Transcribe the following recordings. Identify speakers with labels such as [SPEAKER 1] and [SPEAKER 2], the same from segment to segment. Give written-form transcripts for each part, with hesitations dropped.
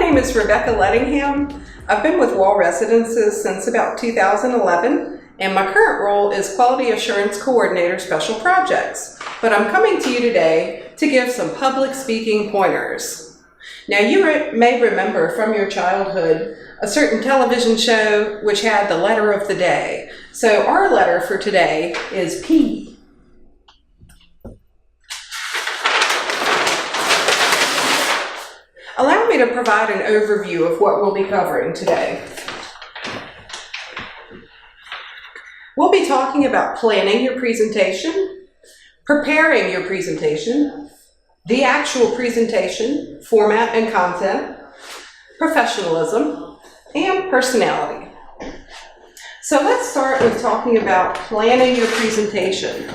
[SPEAKER 1] name is Rebecca Lettingham. I've been with Wall Residences since about 2011, and my current role is Quality Assurance Coordinator Special Projects. But I'm coming to you today to give some public speaking pointers. Now, you may remember from your childhood a certain television show which had the letter of the day. So our letter for today is P. Allow me to provide an overview of what we'll be covering today. We'll be talking about planning your presentation, preparing your presentation, the actual presentation, format and content, professionalism, and personality. So let's start with talking about planning your presentation.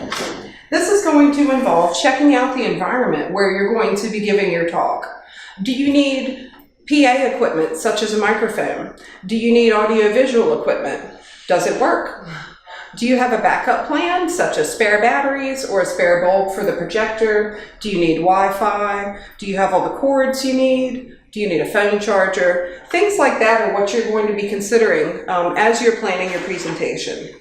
[SPEAKER 1] This is going to involve checking out the environment where you're going to be giving your talk. Do you need PA equipment such as a microphone? Do you need audio-visual equipment? Does it work? Do you have a backup plan such as spare batteries or a spare bulb for the projector? Do you need Wi-Fi? Do you have all the cords you need? Do you need a phone charger? Things like that are what you're going to be considering as you're planning your presentation.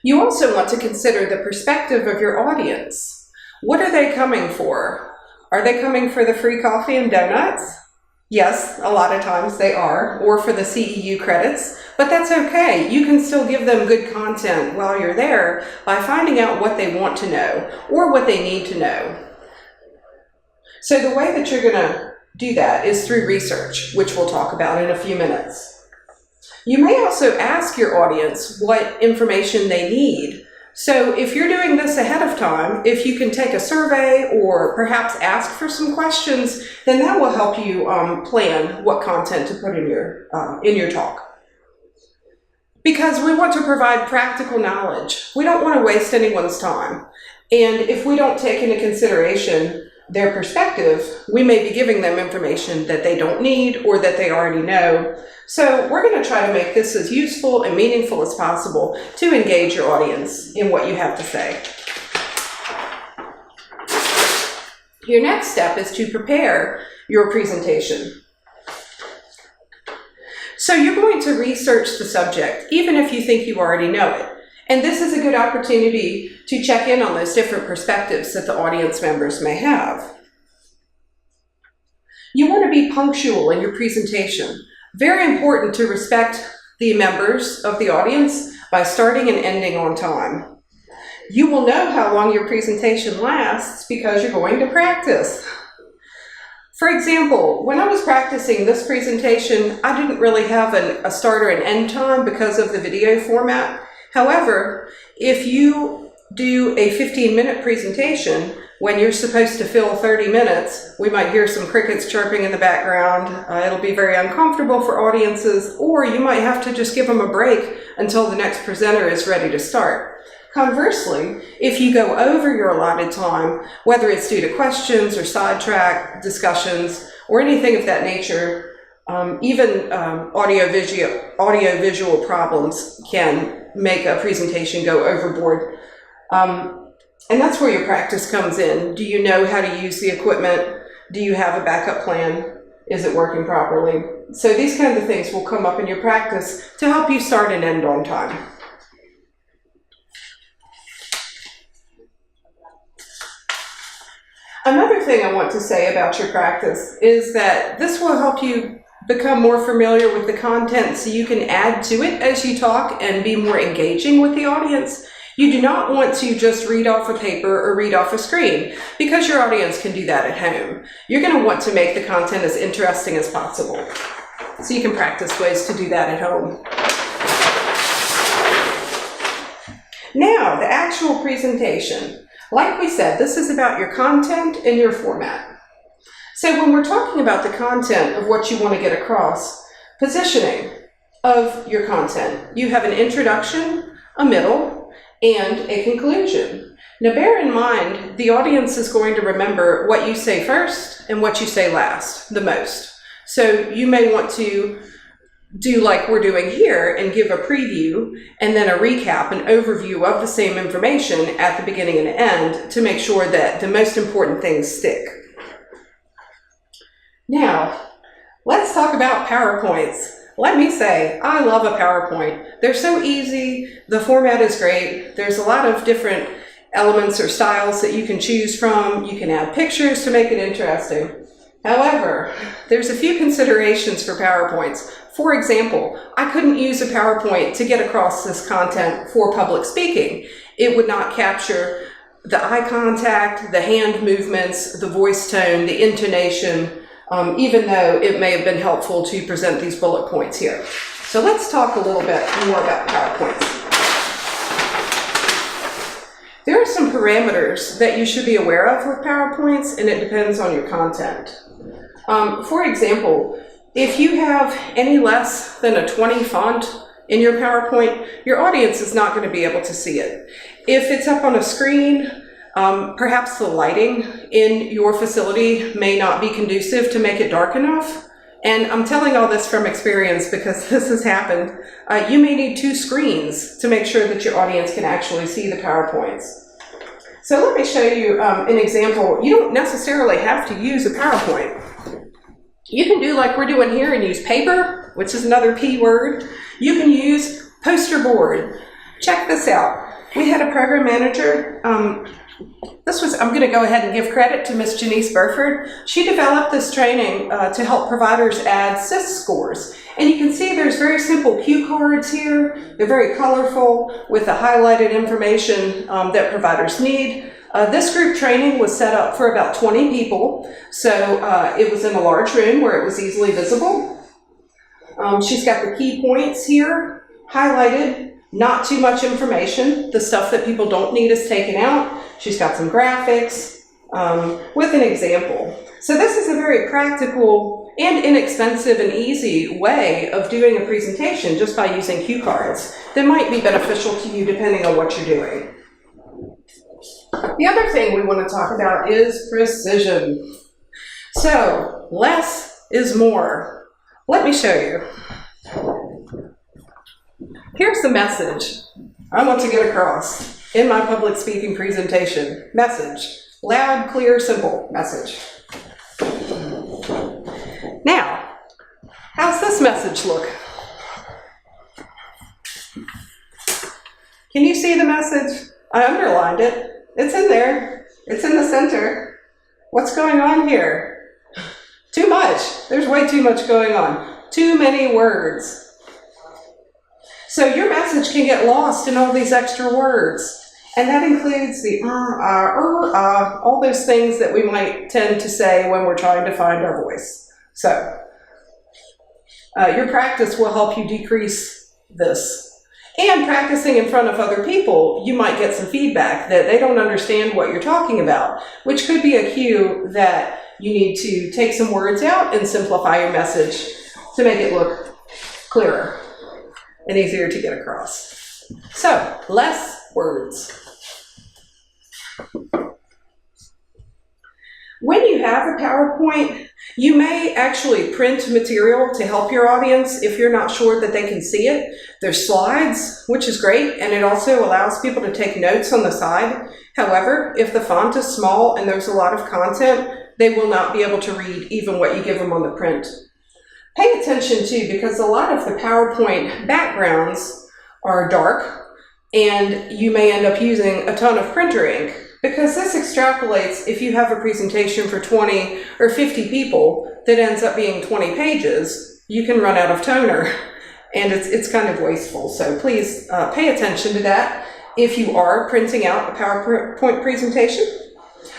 [SPEAKER 1] You also want to consider the perspective of your audience. What are they coming for? Are they coming for the free coffee and donuts? Yes, a lot of times they are, or for the CEU credits, but that's okay. You can still give them good content while you're there by finding out what they want to know or what they need to know. So the way that you're going to do that is through research, which we'll talk about in a few minutes. You may also ask your audience what information they need. So if you're doing this ahead of time, if you can take a survey or perhaps ask for some questions, then that will help you plan what content to put in your talk. Because we want to provide practical knowledge. We don't want to waste anyone's time. And if we don't take into consideration their perspective, we may be giving them information that they don't need or that they already know. So we're going to try to make this as useful and meaningful as possible to engage your audience in what you have to say. Your next step is to prepare your presentation. So you're going to research the subject, even if you think you already know it. And this is a good opportunity to check in on those different perspectives that the audience members may have. You want to be punctual in your presentation. Very important to respect the members of the audience by starting and ending on time. You will know how long your presentation lasts because you're going to practice. For example, when I was practicing this presentation, I didn't really have a start or an end time because of the video format. However, if you do a 15-minute presentation when you're supposed to fill 30 minutes, we might hear some crickets chirping in the background. It'll be very uncomfortable for audiences, or you might have to just give them a break until the next presenter is ready to start. Conversely, if you go over your allotted time, whether it's due to questions or sidetrack discussions or anything of that nature, even audio-visual problems can make a presentation go overboard. And that's where your practice comes in. Do you know how to use the equipment? Do you have a backup plan? Is it working properly? So these kinds of things will come up in your practice to help you start and end on time. Another thing I want to say about your practice is that this will help you become more familiar with the content so you can add to it as you talk and be more engaging with the audience. You do not want to just read off a paper or read off a screen because your audience can do that at home. You're going to want to make the content as interesting as possible. So you can practice ways to do that at home. Now, the actual presentation. Like we said, this is about your content and your format. So when we're talking about the content of what you want to get across, positioning of your content, you have an introduction, a middle, and a conclusion. Now bear in mind, the audience is going to remember what you say first and what you say last the most. So you may want to do like we're doing here and give a preview and then a recap, an overview of the same information at the beginning and end to make sure that the most important things stick. Now, let's talk about PowerPoints. Let me say, I love a PowerPoint. They're so easy, the format is great, there's a lot of different elements or styles that you can choose from. You can add pictures to make it interesting. However, there's a few considerations for PowerPoints. For example, I couldn't use a PowerPoint to get across this content for public speaking. It would not capture the eye contact, the hand movements, the voice tone, the intonation, even though it may have been helpful to present these bullet points here. So let's talk a little bit more about PowerPoints. There are some parameters that you should be aware of with PowerPoints, and it depends on your content. For example, if you have any less than a 20 font in your PowerPoint, your audience is not going to be able to see it. If it's up on a screen, perhaps the lighting in your facility may not be conducive to make it dark enough. And I'm telling all this from experience because this has happened. You may need 2 screens to make sure that your audience can actually see the PowerPoints. So let me show you an example. You don't necessarily have to use a PowerPoint. You can do like we're doing here and use paper, which is another P word. You can use poster board. Check this out. We had a program manager. I'm going to go ahead and give credit to Miss Janice Burford. She developed this training to help providers add CIS scores. And you can see there's very simple cue cards here. They're very colorful with the highlighted information that providers need. This group training was set up for about 20 people. So it was in a large room where it was easily visible. She's got the key points here highlighted. Not too much information. The stuff that people don't need is taken out. She's got some graphics with an example. So this is a very practical and inexpensive and easy way of doing a presentation just by using cue cards that might be beneficial to you depending on what you're doing. The other thing we want to talk about is precision. So less is more. Let me show you. Here's the message I want to get across in my public speaking presentation. Message. Loud, clear, simple message. Now, how's this message look? Can you see the message? I underlined it. It's in there. It's in the center. What's going on here? Too much. There's way too much going on. Too many words. So your message can get lost in all these extra words. And that includes the all those things that we might tend to say when we're trying to find our voice. So your practice will help you decrease this. And practicing in front of other people, you might get some feedback that they don't understand what you're talking about, which could be a cue that you need to take some words out and simplify your message to make it look clearer and easier to get across. So, less words. When you have a PowerPoint, you may actually print material to help your audience if you're not sure that they can see it. There's slides, which is great, and it also allows people to take notes on the side. However, if the font is small and there's a lot of content, they will not be able to read even what you give them on the print. Pay attention too, because a lot of the PowerPoint backgrounds are dark, and you may end up using a ton of printer ink, because this extrapolates if you have a presentation for 20 or 50 people that ends up being 20 pages, you can run out of toner, and it's kind of wasteful. So please pay attention to that if you are printing out a PowerPoint presentation.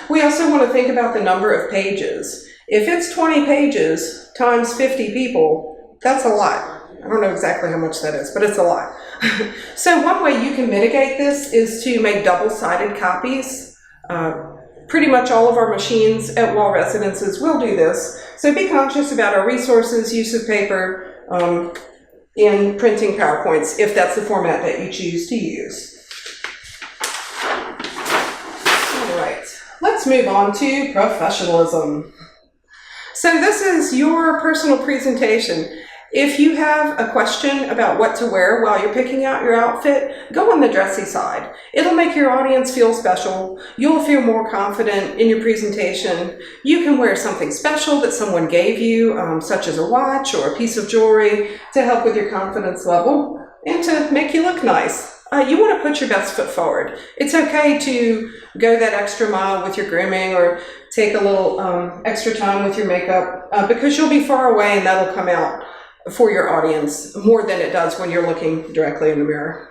[SPEAKER 1] We also want to think about the number of pages. If it's 20 pages times 50 people, that's a lot. I don't know exactly how much that is, but it's a lot. So one way you can mitigate this is to make double-sided copies. Pretty much all of our machines at Wall Residences will do this. So be conscious about our resources, use of paper, in printing PowerPoints, if that's the format that you choose to use. All right, let's move on to professionalism. So this is your personal presentation. If you have a question about what to wear while you're picking out your outfit, go on the dressy side. It'll make your audience feel special. You'll feel more confident in your presentation. You can wear something special that someone gave you, such as a watch or a piece of jewelry, to help with your confidence level and to make you look nice. You want to put your best foot forward. It's okay to go that extra mile with your grooming or take a little extra time with your makeup because you'll be far away and that'll come out for your audience more than it does when you're looking directly in the mirror.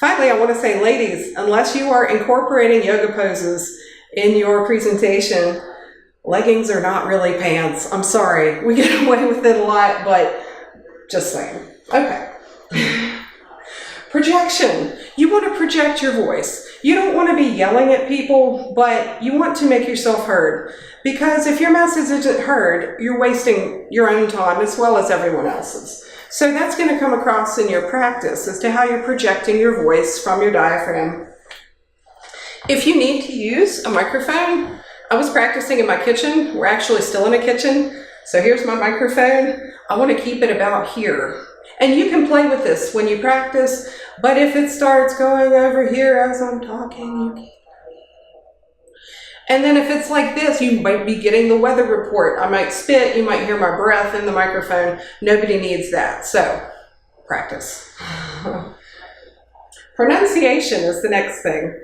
[SPEAKER 1] Finally, I want to say, ladies, unless you are incorporating yoga poses in your presentation, leggings are not really pants. I'm sorry. We get away with it a lot, but just saying. Okay. Projection. You want to project your voice. You don't want to be yelling at people, but you want to make yourself heard. Because if your message isn't heard, you're wasting your own time as well as everyone else's. So that's going to come across in your practice as to how you're projecting your voice from your diaphragm. If you need to use a microphone, I was practicing in my kitchen. We're actually still in a kitchen. So here's my microphone. I want to keep it about here. And you can play with this when you practice, but if it starts going over here as I'm talking, you can't. And then if it's like this, you might be getting the weather report. I might spit, you might hear my breath in the microphone. Nobody needs that, so practice. Pronunciation is the next thing.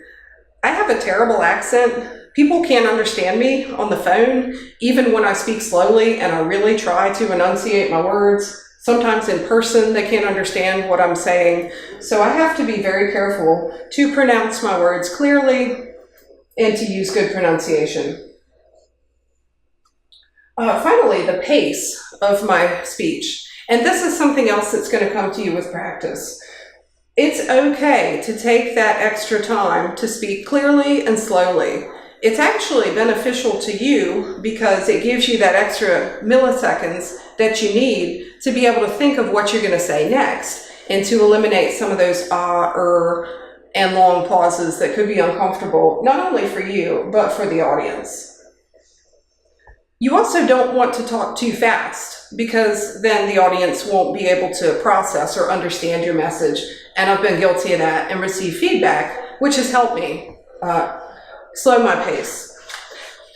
[SPEAKER 1] I have a terrible accent. People can't understand me on the phone, even when I speak slowly and I really try to enunciate my words. Sometimes in person, they can't understand what I'm saying. So I have to be very careful to pronounce my words clearly and to use good pronunciation. Finally, the pace of my speech. And this is something else that's going to come to you with practice. It's okay to take that extra time to speak clearly and slowly. It's actually beneficial to you because it gives you that extra milliseconds that you need to be able to think of what you're going to say next and to eliminate some of those and long pauses that could be uncomfortable, not only for you, but for the audience. You also don't want to talk too fast because then the audience won't be able to process or understand your message. And I've been guilty of that and received feedback, which has helped me slow my pace.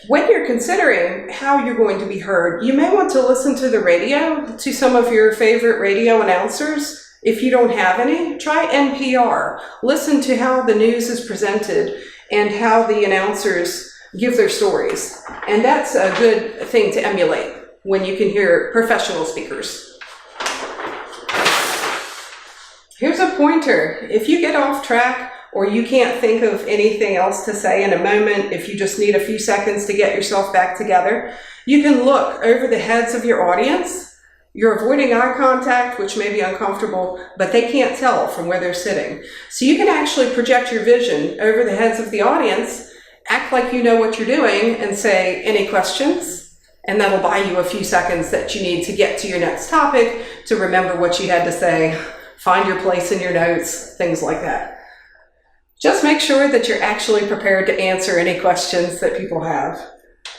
[SPEAKER 1] When you're considering how you're going to be heard, you may want to listen to the radio, to some of your favorite radio announcers. If you don't have any, try NPR. Listen to how the news is presented and how the announcers give their stories. And that's a good thing to emulate when you can hear professional speakers. Here's a pointer. If you get off track, or you can't think of anything else to say in a moment, if you just need a few seconds to get yourself back together, you can look over the heads of your audience. You're avoiding eye contact, which may be uncomfortable, but they can't tell from where they're sitting. So you can actually project your vision over the heads of the audience, act like you know what you're doing, and say, "Any questions?" And that'll buy you a few seconds that you need to get to your next topic, to remember what you had to say, find your place in your notes, things like that. Just make sure that you're actually prepared to answer any questions that people have.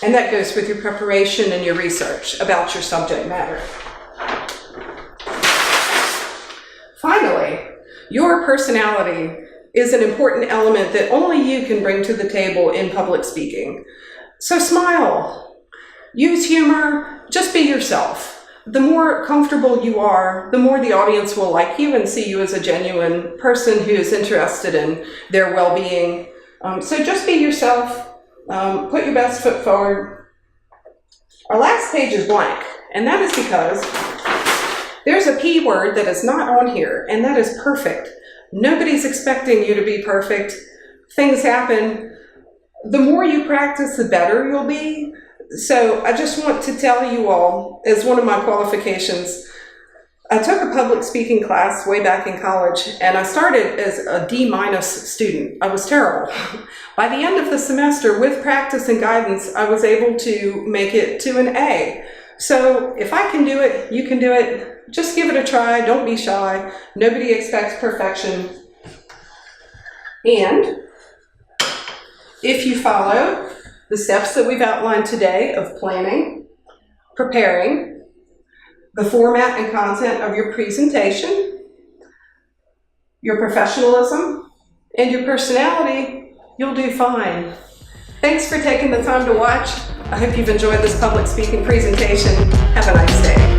[SPEAKER 1] And that goes with your preparation and your research about your subject matter. Finally, your personality is an important element that only you can bring to the table in public speaking. So smile, use humor, just be yourself. The more comfortable you are, the more the audience will like you and see you as a genuine person who is interested in their well-being. So just be yourself, put your best foot forward. Our last page is blank, and that is because there's a P word that is not on here, and that is perfect. Nobody's expecting you to be perfect. Things happen. The more you practice, the better you'll be. So I just want to tell you all, as one of my qualifications, I took a public speaking class way back in college, and I started as a D- student. I was terrible. By the end of the semester, with practice and guidance, I was able to make it to an A. So if I can do it, you can do it. Just give it a try. Don't be shy. Nobody expects perfection. And if you follow the steps that we've outlined today of planning, preparing, the format and content of your presentation, your professionalism, and your personality, you'll do fine. Thanks for taking the time to watch. I hope you've enjoyed this public speaking presentation. Have a nice day.